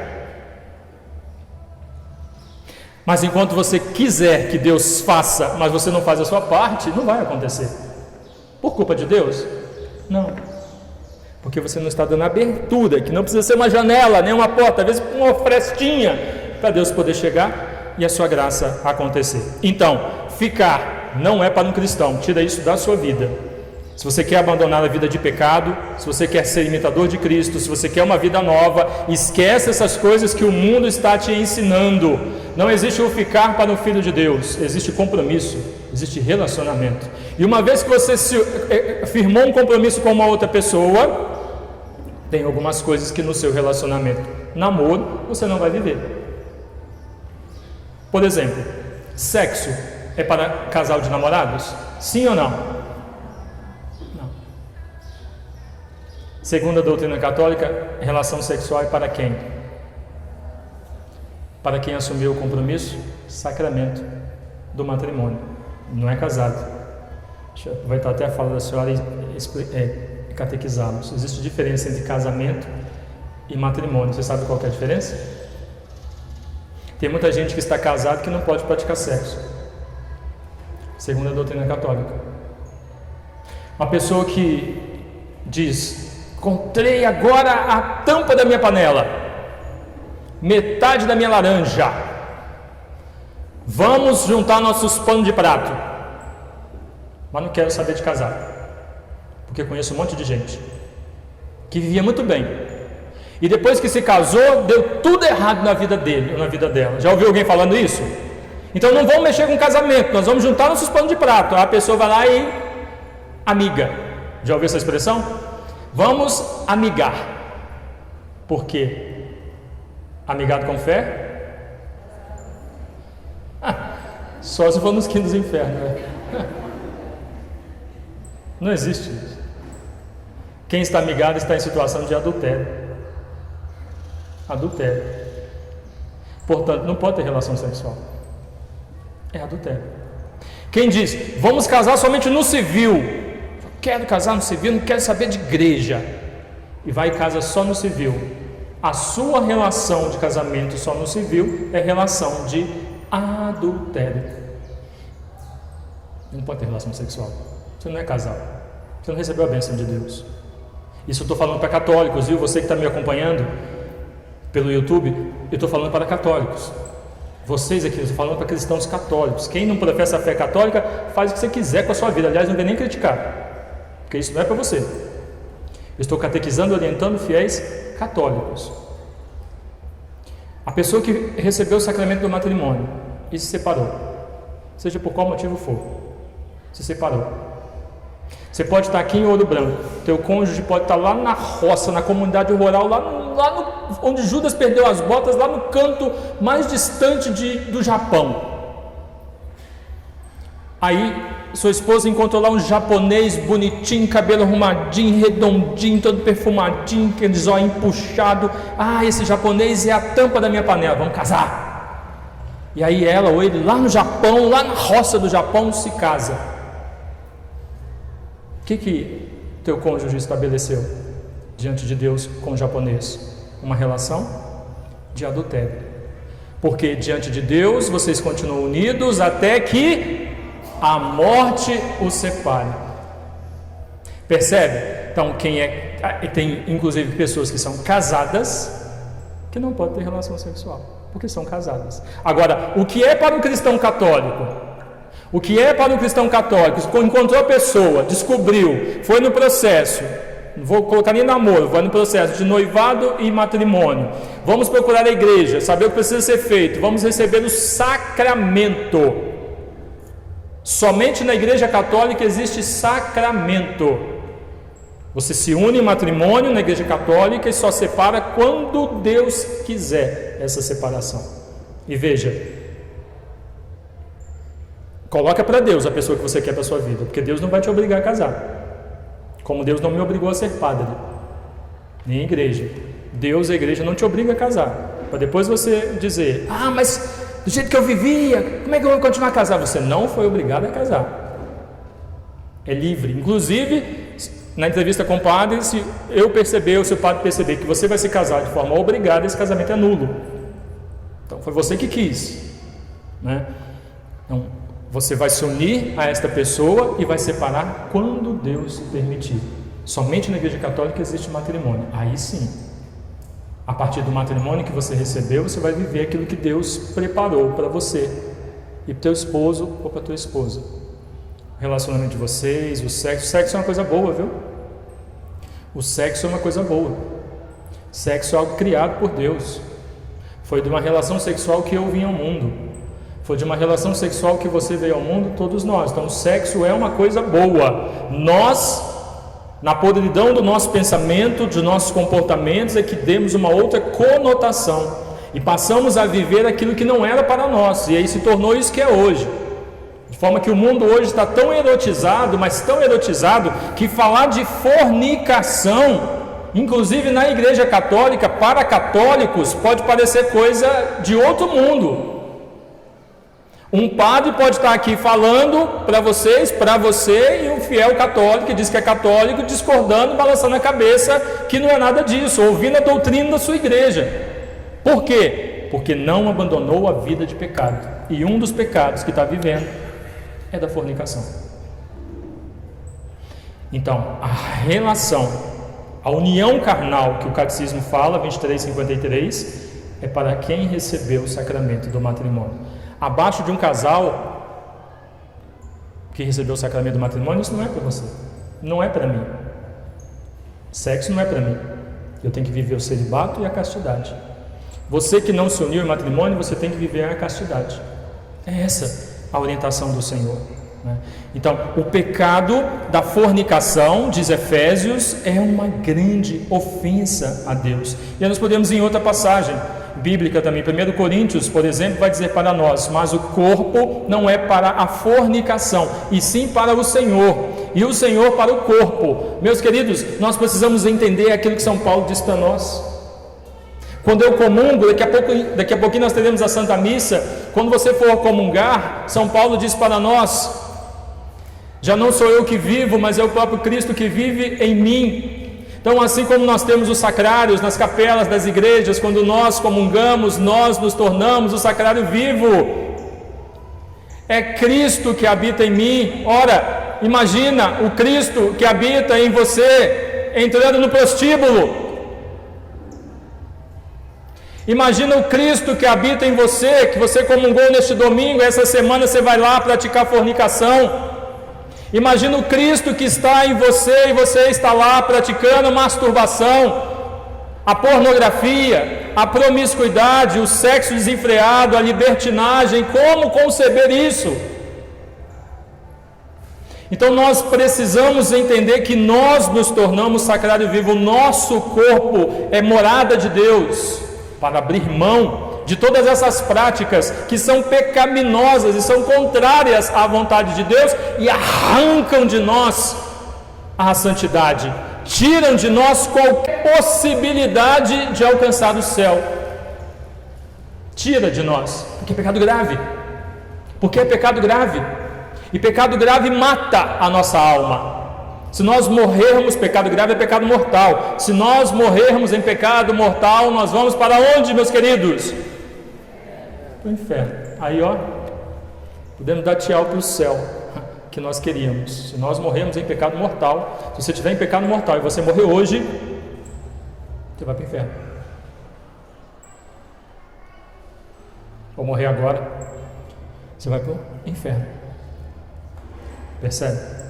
Mas enquanto você quiser que Deus faça, mas você não faz a sua parte, não vai acontecer. Por culpa de Deus? Não. Porque você não está dando abertura, que não precisa ser uma janela, nem uma porta, às vezes uma frestinha, para Deus poder chegar e a sua graça acontecer. Então, ficar não é para um cristão, tira isso da sua vida. Se você quer abandonar a vida de pecado, se você quer ser imitador de Cristo, se você quer uma vida nova, esquece essas coisas que o mundo está te ensinando. Não existe o ficar para o Filho de Deus, existe compromisso, existe relacionamento. E uma vez que você firmou um compromisso com uma outra pessoa, tem algumas coisas que no seu relacionamento, namoro, você não vai viver. Por exemplo, sexo é para casal de namorados? Sim ou não? Não. Segundo a doutrina católica, relação sexual é para quem? Para quem assumiu o compromisso, sacramento do matrimônio. Não é casado. Deixa eu aproveitar até a fala da senhora e catequizá-los. Existe diferença entre casamento e matrimônio. Você sabe qual que é a diferença? Tem muita gente que está casado que não pode praticar sexo, segundo a doutrina católica. Uma pessoa que diz: encontrei agora a tampa da minha panela, metade da minha laranja, vamos juntar nossos panos de prato, mas não quero saber de casar, porque eu conheço um monte de gente que vivia muito bem e depois que se casou deu tudo errado na vida dele ou na vida dela. Já ouviu alguém falando isso? Então não vamos mexer com casamento, nós vamos juntar nossos panos de prato. A pessoa vai lá e amiga. Já ouviu essa expressão? Vamos amigar. Por quê? Amigado com fé? Só se for nos quintos do inferno, né? Não existe isso. Quem está amigado está em situação de adultério. Adultério. Portanto, não pode ter relação sexual. É adultério. Quem diz: vamos casar somente no civil, quero casar no civil, não quero saber de igreja, e vai e casa só no civil, a sua relação de casamento só no civil é relação de adultério. Não pode ter relação sexual. Você não é casado, você não recebeu a bênção de Deus. Isso eu estou falando para católicos, viu? Você que está me acompanhando pelo YouTube, eu estou falando para católicos. Vocês aqui, eu estou falando para cristãos católicos. Quem não professa a fé católica, faz o que você quiser com a sua vida. Aliás, não vem nem criticar, porque isso não é para você. Eu estou catequizando e orientando fiéis católicos. A pessoa que recebeu o sacramento do matrimônio e se separou, seja por qual motivo for, se separou. Você pode estar aqui em Ouro Branco, teu cônjuge pode estar lá na roça, na comunidade rural, onde Judas perdeu as botas, lá no canto mais distante do Japão. Aí sua esposa encontrou lá um japonês bonitinho, cabelo arrumadinho, redondinho, todo perfumadinho, aquele zóio puxado. Esse japonês é a tampa da minha panela, vamos casar. E aí ela ou ele lá no Japão, lá na roça do Japão, se casa. O que teu cônjuge estabeleceu? diante de Deus com o japonês? Uma relação de adultério. Porque diante de Deus vocês continuam unidos até que a morte os separe. Percebe? Então, tem inclusive pessoas que são casadas que não podem ter relação sexual, porque são casadas. Agora, o que é para um cristão católico? O que é para um cristão católico? Encontrou a pessoa, descobriu, foi no processo, vou colocar nem namoro, vai no processo de noivado e matrimônio. Vamos procurar a igreja, saber o que precisa ser feito, vamos receber o sacramento. Somente na igreja católica existe sacramento. Você se une em matrimônio na igreja católica e só separa quando Deus quiser essa separação. E veja, coloca para Deus a pessoa que você quer para a sua vida, porque Deus não vai te obrigar a casar, como Deus não me obrigou a ser padre, nem igreja. Deus, a igreja, não te obriga a casar, para depois você dizer: ah, mas do jeito que eu vivia, como é que eu vou continuar a casar? Você não foi obrigado a casar, é livre. Inclusive, na entrevista com o padre, se o padre perceber que você vai se casar de forma obrigada, esse casamento é nulo. Então foi você que quis, né? Então você vai se unir a esta pessoa e vai separar quando Deus permitir. Somente na igreja católica existe matrimônio. Aí sim, a partir do matrimônio que você recebeu, você vai viver aquilo que Deus preparou para você e para o teu esposo ou para a tua esposa. O relacionamento de vocês, o sexo é uma coisa boa, viu? O sexo é uma coisa boa. Sexo é algo criado por Deus. Foi de uma relação sexual que eu vim ao mundo. Foi de uma relação sexual que você veio ao mundo, todos nós. Então o sexo é uma coisa boa. Nós, na podridão do nosso pensamento, dos nossos comportamentos, é que demos uma outra conotação e passamos a viver aquilo que não era para nós, e aí se tornou isso que é hoje. De forma que o mundo hoje está tão erotizado, mas tão erotizado, que falar de fornicação, inclusive na igreja católica, para católicos, pode parecer coisa de outro mundo. Um padre pode estar aqui falando para vocês, para você, e um fiel católico que diz que é católico, discordando, balançando a cabeça, que não é nada disso, ouvindo a doutrina da sua igreja. Por quê? Porque não abandonou a vida de pecado. E um dos pecados que está vivendo é da fornicação. Então, a relação, a união carnal que o catecismo fala, 23:53, é para quem recebeu o sacramento do matrimônio. Abaixo de um casal que recebeu o sacramento do matrimônio, isso não é para você, não é para mim. Sexo não é para mim. Eu tenho que viver o celibato e a castidade. Você que não se uniu em matrimônio, você tem que viver a castidade. É essa a orientação do Senhor, né? Então, o pecado da fornicação, diz Efésios, é uma grande ofensa a Deus. E nós podemos ir em outra passagem bíblica também, 1 Coríntios, por exemplo, vai dizer para nós: mas o corpo não é para a fornicação, e sim para o Senhor, e o Senhor para o corpo. Meus queridos, nós precisamos entender aquilo que São Paulo diz para nós. Quando eu comungo, daqui a pouquinho nós teremos a Santa Missa. Quando você for comungar, São Paulo diz para nós: já não sou eu que vivo, mas é o próprio Cristo que vive em mim. Então, assim como nós temos os sacrários nas capelas das igrejas, quando nós comungamos, nós nos tornamos o sacrário vivo. É Cristo que habita em mim. Ora, imagina o Cristo que habita em você entrando no prostíbulo. Imagina o Cristo que habita em você, que você comungou neste domingo, essa semana você vai lá praticar fornicação. Imagina o Cristo que está em você e você está lá praticando masturbação, a pornografia, a promiscuidade, o sexo desenfreado, a libertinagem. Como conceber isso? Então nós precisamos entender que nós nos tornamos sacrário vivo. O nosso corpo é morada de Deus, para abrir mão de todas essas práticas que são pecaminosas e são contrárias à vontade de Deus e arrancam de nós a santidade, tiram de nós qualquer possibilidade de alcançar o céu. Tira de nós, porque é pecado grave. Porque é pecado grave. E pecado grave mata a nossa alma. Se nós morrermos, pecado grave é pecado mortal. Se nós morrermos em pecado mortal, nós vamos para onde, meus queridos? Para o inferno. Aí, ó, podemos dar tchau para o céu que nós queríamos. Se nós morrermos em pecado mortal, se você estiver em pecado mortal e você morrer hoje, você vai para o inferno. Ou morrer agora, você vai para o inferno. Percebe?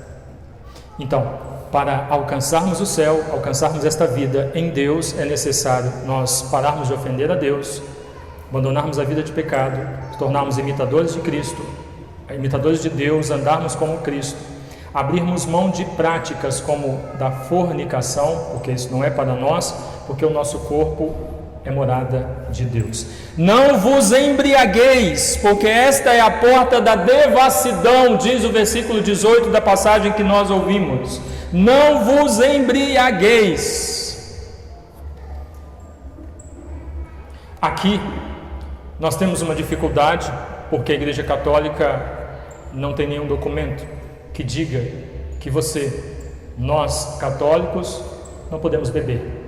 Então, para alcançarmos o céu, alcançarmos esta vida em Deus, é necessário nós pararmos de ofender a Deus, abandonarmos a vida de pecado, nos tornarmos imitadores de Cristo, imitadores de Deus, andarmos como Cristo, abrirmos mão de práticas como da fornicação, porque isso não é para nós, porque o nosso corpo é morada de Deus. Não vos embriagueis, porque esta é a porta da devassidão, diz o versículo 18 da passagem que nós ouvimos. Não vos embriagueis. Aqui nós temos uma dificuldade, porque a Igreja Católica não tem nenhum documento que diga que nós católicos, não podemos beber.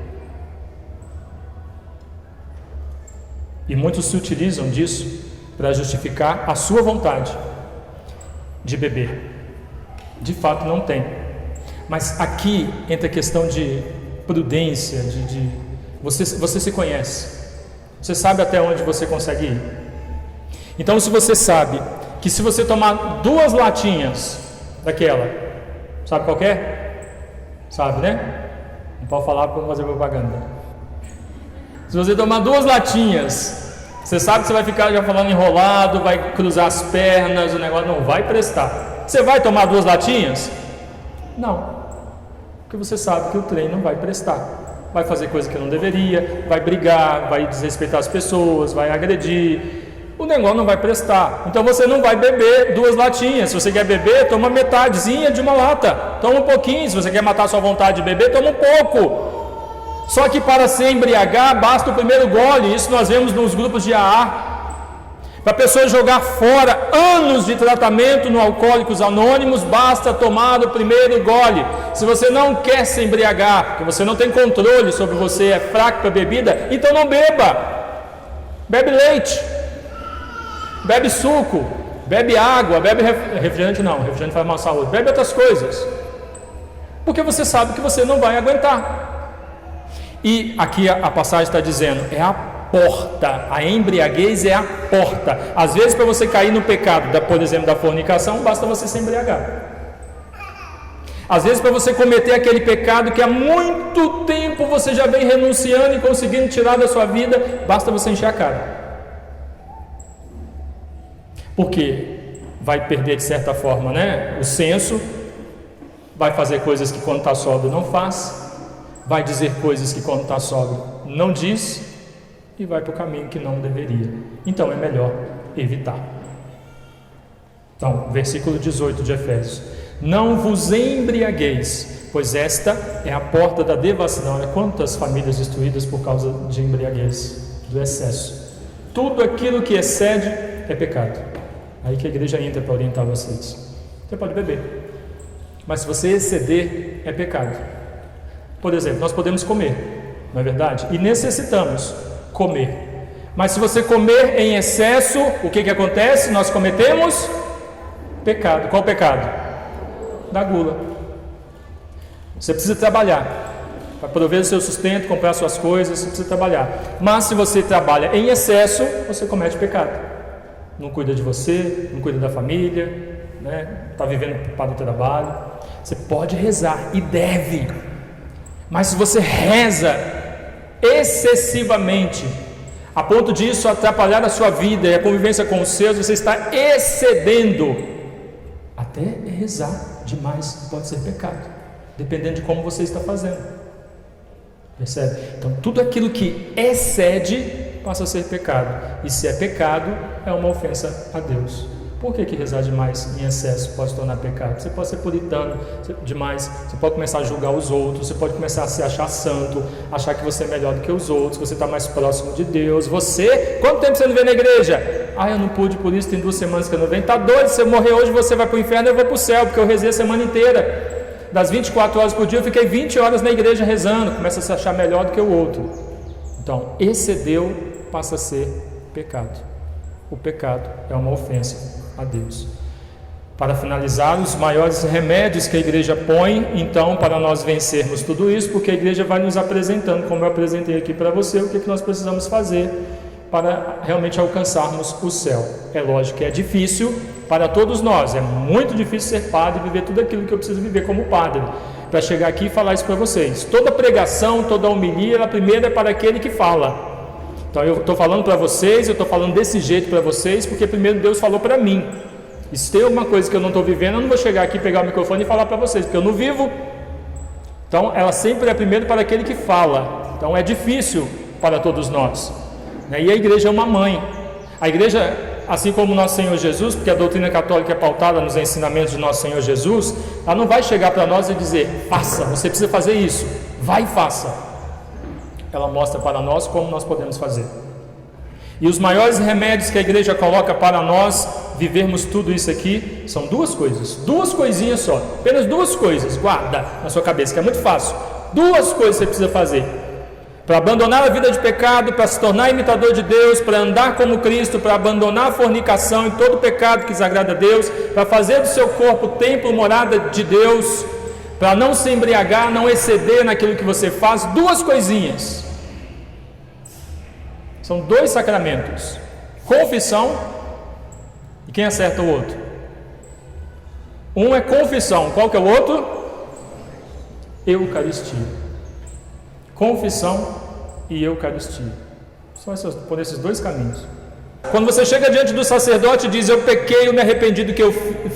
E muitos se utilizam disso para justificar a sua vontade de beber. De fato não tem. Mas aqui entra a questão de prudência, você se conhece. Você sabe até onde você consegue ir. Então, se você sabe que se você tomar 2 latinhas daquela, sabe qual que é? Sabe, né? Não pode falar para não fazer propaganda. Se você tomar 2 latinhas, você sabe que você vai ficar já falando enrolado, vai cruzar as pernas, o negócio não vai prestar. Você vai tomar 2 latinhas? Não, porque você sabe que o trem não vai prestar. Vai fazer coisa que não deveria, vai brigar, vai desrespeitar as pessoas, vai agredir. O negócio não vai prestar. Então você não vai beber 2 latinhas. Se você quer beber, toma metadezinha de uma lata. Toma um pouquinho. Se você quer matar a sua vontade de beber, toma um pouco. Só que para se embriagar, basta o primeiro gole. Isso nós vemos nos grupos de AA. Para a pessoa jogar fora anos de tratamento no Alcoólicos Anônimos, basta tomar o primeiro gole. Se você não quer se embriagar, porque você não tem controle sobre você, é fraco para bebida, então não beba. Bebe leite, bebe suco, bebe água, bebe refrigerante não, refrigerante faz mal à saúde, bebe outras coisas. Porque você sabe que você não vai aguentar. E aqui a passagem está dizendo, é a porta, a embriaguez é a porta. Às vezes para você cair no pecado, por exemplo, da fornicação, basta você se embriagar. Às vezes para você cometer aquele pecado que há muito tempo você já vem renunciando e conseguindo tirar da sua vida, basta você encher a cara. Porque vai perder de certa forma, né, o senso, vai fazer coisas que quando está sóbrio não faz, vai dizer coisas que quando está sóbrio não diz, e vai para o caminho que não deveria. Então é melhor evitar. Então, versículo 18 de Efésios: não vos embriagueis, pois esta é a porta da devassidão. Olha quantas famílias destruídas por causa de embriaguez, do excesso. Tudo aquilo que excede é pecado. Aí que a igreja entra para orientar vocês. Você pode beber, mas se você exceder, é pecado. Por exemplo, nós podemos comer, não é verdade? E necessitamos comer. Mas se você comer em excesso, o que acontece? Nós cometemos pecado. Qual pecado? Da gula. Você precisa trabalhar para prover o seu sustento, comprar suas coisas, você precisa trabalhar. Mas se você trabalha em excesso, você comete pecado. Não cuida de você, não cuida da família, né? Está vivendo para o trabalho. Você pode rezar e deve, mas se você reza excessivamente, a ponto disso atrapalhar a sua vida e a convivência com os seus, você está excedendo. Até rezar demais pode ser pecado, dependendo de como você está fazendo. Percebe? Então tudo aquilo que excede passa a ser pecado, e se é pecado, é uma ofensa a Deus. Por que rezar demais em excesso pode se tornar pecado? Você pode ser puritano demais, você pode começar a julgar os outros, você pode começar a se achar santo, achar que você é melhor do que os outros, que você está mais próximo de Deus. Você, quanto tempo você não vem na igreja? Eu não pude, por isso tem 2 semanas que eu não venho. Está doido, se eu morrer hoje você vai para o inferno, eu vou para o céu, porque eu rezei a semana inteira. das 24 horas por dia, eu fiquei 20 horas na igreja rezando, começa a se achar melhor do que o outro. Então, excedeu, passa a ser pecado. O pecado é uma ofensa a Deus. Para finalizar, os maiores remédios que a igreja põe, então, para nós vencermos tudo isso, porque a igreja vai nos apresentando, como eu apresentei aqui para você, o que nós precisamos fazer para realmente alcançarmos o céu. É lógico que é difícil para todos nós, é muito difícil ser padre e viver tudo aquilo que eu preciso viver como padre, para chegar aqui e falar isso para vocês. Toda pregação, toda homilia, ela primeiro é para aquele que fala. Então eu estou falando para vocês, eu estou falando desse jeito para vocês, porque primeiro Deus falou para mim. E se tem alguma coisa que eu não estou vivendo, eu não vou chegar aqui, pegar o microfone e falar para vocês, porque eu não vivo. Então ela sempre é primeiro para aquele que fala. Então é difícil para todos nós. E a igreja é uma mãe. A igreja, assim como o nosso Senhor Jesus, porque a doutrina católica é pautada nos ensinamentos de nosso Senhor Jesus, ela não vai chegar para nós e dizer, faça, você precisa fazer isso, vai e faça. Ela mostra para nós como nós podemos fazer. E os maiores remédios que a igreja coloca para nós vivermos tudo isso aqui, são duas coisas, duas coisinhas só, apenas duas coisas, guarda na sua cabeça, que é muito fácil. Duas coisas você precisa fazer. Para abandonar a vida de pecado, para se tornar imitador de Deus, para andar como Cristo, para abandonar a fornicação e todo pecado que desagrada a Deus, para fazer do seu corpo templo, morada de Deus, para não se embriagar, não exceder naquilo que você faz, duas coisinhas. São dois sacramentos, confissão e quem acerta o outro? Um é confissão, qual que é o outro? Eucaristia. Confissão e Eucaristia. Só por esses dois caminhos. Quando você chega diante do sacerdote e diz, eu pequei, eu me arrependi do que eu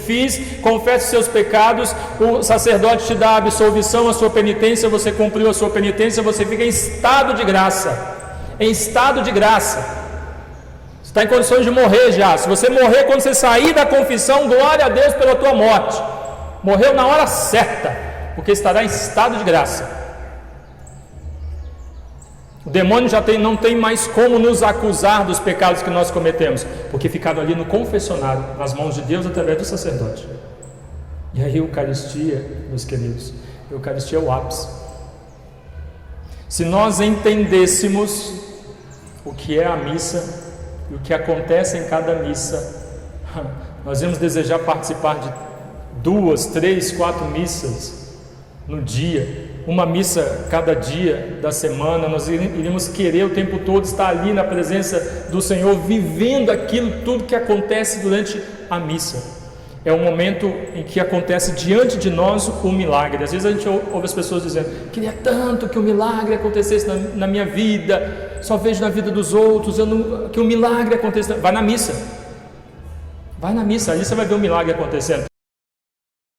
fiz, confesse seus pecados, o sacerdote te dá a absolvição, a sua penitência, você cumpriu a sua penitência, você fica em estado de graça. Em estado de graça. Você está em condições de morrer já. Se você morrer quando você sair da confissão, glória a Deus pela tua morte. Morreu na hora certa, porque estará em estado de graça. O demônio já não tem mais como nos acusar dos pecados que nós cometemos, porque ficaram ali no confessionário, nas mãos de Deus através do sacerdote. E aí a Eucaristia, meus queridos, a Eucaristia é o ápice. Se nós entendêssemos o que é a missa e o que acontece em cada missa, nós íamos desejar participar de 2, 3, 4 missas no dia, uma missa cada dia da semana. Nós iríamos querer o tempo todo estar ali na presença do Senhor, vivendo aquilo tudo que acontece durante a missa. É um momento em que acontece diante de nós o milagre. Às vezes a gente ouve as pessoas dizendo, queria tanto que o milagre acontecesse na minha vida, só vejo na vida dos outros, que o milagre aconteça. Vai na missa, ali você vai ver o milagre acontecendo.